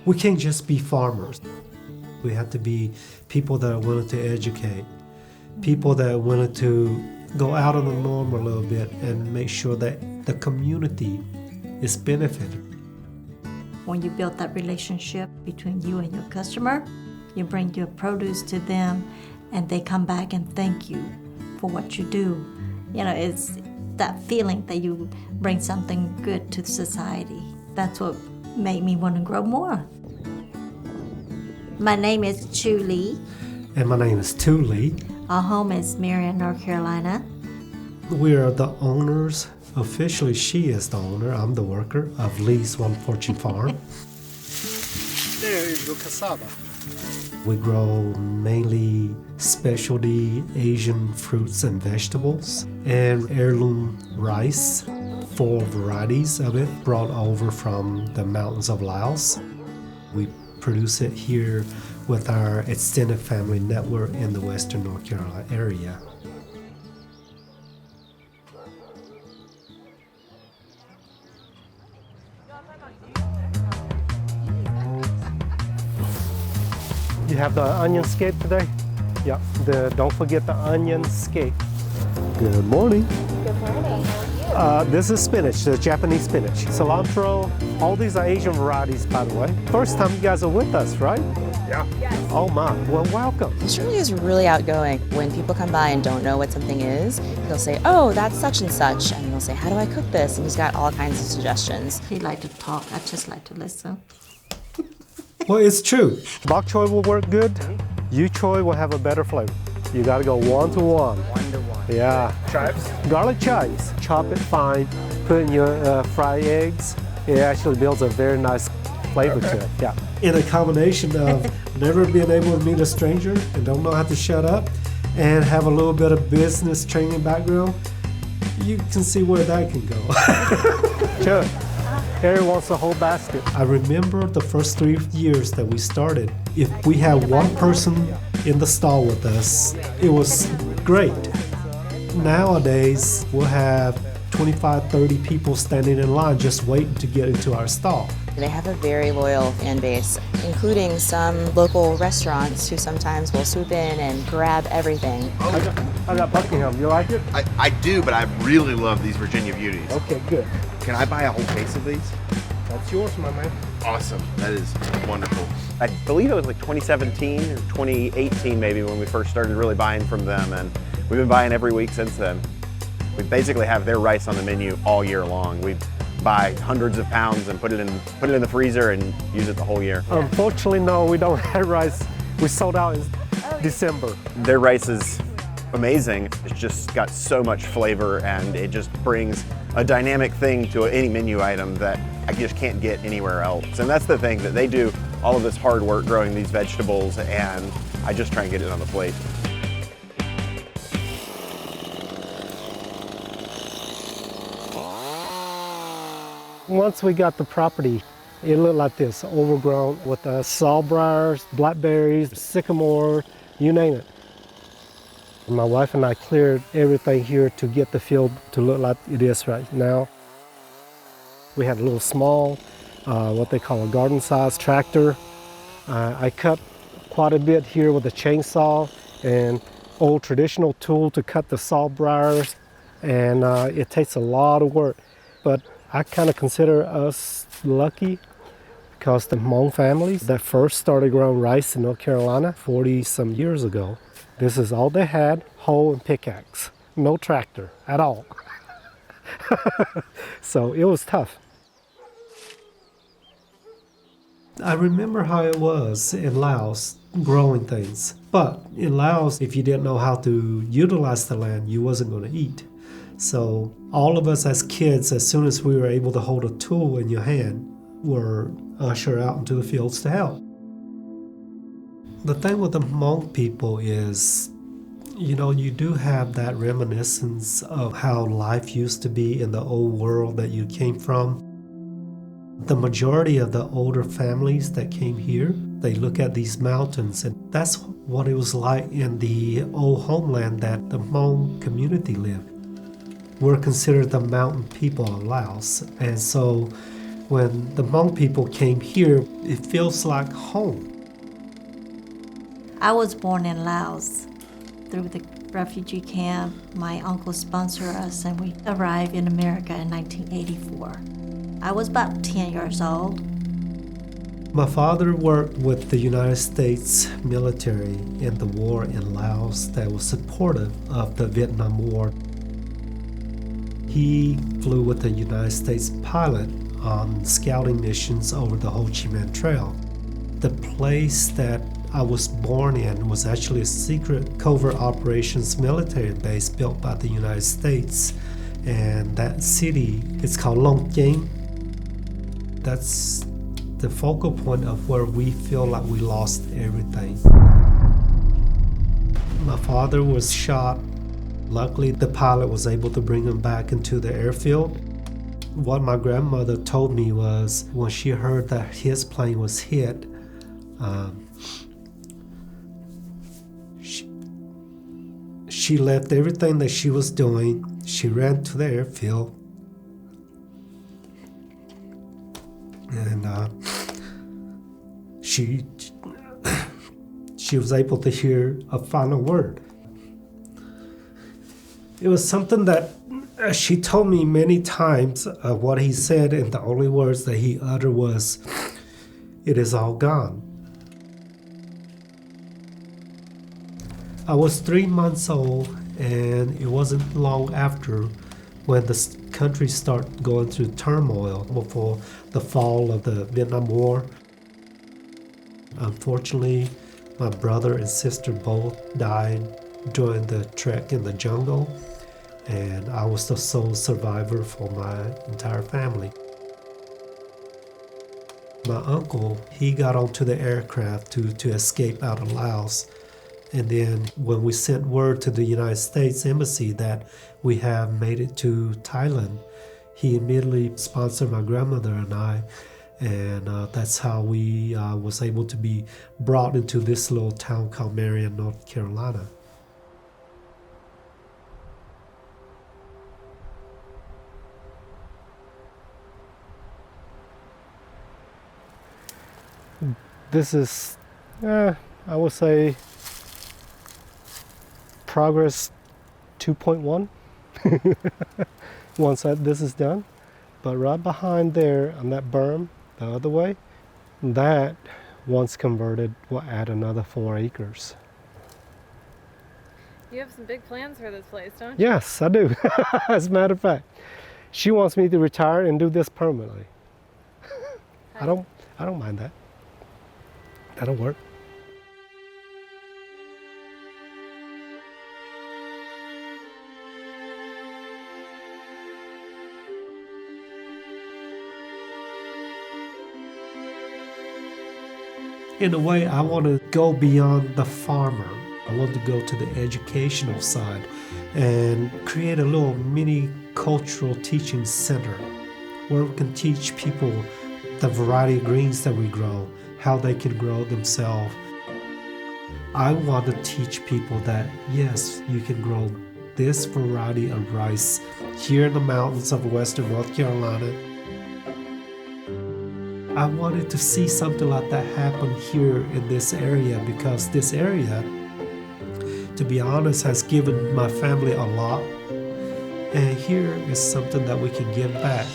We can't just be farmers. We have to be people that are willing to educate, people that are willing to go out of the norm a little bit and make sure that the community is benefited. When you build that relationship between you and your customer, you bring your produce to them and they come back and thank you for what you do. It's that feeling that you bring something good to society. That's what made me want to grow more. My name is Chu Lee. And my name is Tu Lee. Our home is Marion, North Carolina. We are the owners. Officially, she is the owner. I'm the worker of Lee's One Fortune Farm. There is the cassava. We grow mainly specialty Asian fruits and vegetables and heirloom rice, 4 varieties of it brought over from the mountains of Laos. We produce it here with our extended family network in the Western North Carolina area. You have the onion scape today? Yeah, don't forget the onion scape. Good morning. Good morning. How are you? This is spinach, the Japanese spinach. Cilantro, all these are Asian varieties, by the way. First time you guys are with us, right? Yeah. Yes. Oh my, well, welcome. Shirley is really outgoing. When people come by and don't know what something is, he'll say, oh, that's such and such. And he'll say, how do I cook this? And he's got all kinds of suggestions. He like to talk, I just like to listen. Well, it's true. Bok choy will work good. Yu choy will have a better flavor. You gotta go 1 to 1. 1 to 1. Yeah. Chives? Garlic chives. Chop it fine, put in your fried eggs. It actually builds a very nice flavor to it. Yeah. In a combination of never being able to meet a stranger and don't know how to shut up and have a little bit of business training background, you can see where that can go. Sure. Harry wants the whole basket. I remember the first 3 years that we started, if we had one person in the stall with us, it was great. Nowadays, we'll have 25, 30 people standing in line just waiting to get into our stall. They have a very loyal fan base, including some local restaurants who sometimes will swoop in and grab everything. I got Buckingham. You like it? I do, but I really love these Virginia Beauties. Okay, good. Can I buy a whole case of these? That's yours, my man. Awesome. That is wonderful. I believe it was like 2017 or 2018 maybe when we first started really buying from them, and we've been buying every week since then. We basically have their rice on the menu all year long. We buy hundreds of pounds and put it in the freezer and use it the whole year. Unfortunately, no, we don't have rice. We sold out in December. Their rice is amazing. It's just got so much flavor and it just brings a dynamic thing to any menu item that I just can't get anywhere else. And that's the thing, that they do all of this hard work growing these vegetables and I just try and get it on the plate. Once we got the property, it looked like this, overgrown with sawbriars, blackberries, sycamore, you name it. My wife and I cleared everything here to get the field to look like it is right now. We had a little small, what they call a garden-sized tractor. I cut quite a bit here with a chainsaw and old traditional tool to cut the sawbriars, and it takes a lot of work. But I kind of consider us lucky because the Hmong families that first started growing rice in North Carolina 40-some years ago, this is all they had, hoe and pickaxe, no tractor at all. So it was tough. I remember how it was in Laos growing things. But in Laos, if you didn't know how to utilize the land, you wasn't going to eat. So all of us as kids, as soon as we were able to hold a tool in your hand, were ushered out into the fields to help. The thing with the Hmong people is, you do have that reminiscence of how life used to be in the old world that you came from. The majority of the older families that came here, they look at these mountains, and that's what it was like in the old homeland that the Hmong community lived. We're considered the mountain people of Laos, and so When the Hmong people came here, it feels like home. I was born in Laos. Through the refugee camp, my uncle sponsored us and we arrived in America in 1984. I was about 10 years old. My father worked with the United States military in the war in Laos that was supportive of the Vietnam War. He flew with a United States pilot on scouting missions over the Ho Chi Minh Trail. The place that I was born in was actually a secret covert operations military base built by the United States. And that city is called Long Cheng. That's the focal point of where we feel like we lost everything. My father was shot. Luckily, the pilot was able to bring him back into the airfield. What my grandmother told me was when she heard that his plane was hit, she left everything that she was doing. She ran to the airfield. And she was able to hear a final word. It was something that she told me many times. What he said, and the only words that he uttered was, "It is all gone." I was 3 months old, and it wasn't long after when the country started going through turmoil before the fall of the Vietnam War. Unfortunately, my brother and sister both died during the trek in the jungle, and I was the sole survivor for my entire family. My uncle, he got onto the aircraft to escape out of Laos. And then when we sent word to the United States Embassy that we have made it to Thailand, he immediately sponsored my grandmother and I, and that's how we was able to be brought into this little town called Marion, North Carolina. This is, I would say, progress 2.1 once this is done. But right behind there on that berm, the other way, that once converted will add another 4 acres. You have some big plans for this place, don't you? Yes, I do. As a matter of fact, she wants me to retire and do this permanently. I don't mind that. That'll work. In a way, I want to go beyond the farmer. I want to go to the educational side and create a little mini cultural teaching center where we can teach people the variety of greens that we grow, how they can grow themselves. I want to teach people that, yes, you can grow this variety of rice here in the mountains of western North Carolina. I wanted to see something like that happen here in this area because this area, to be honest, has given my family a lot. And here is something that we can give back.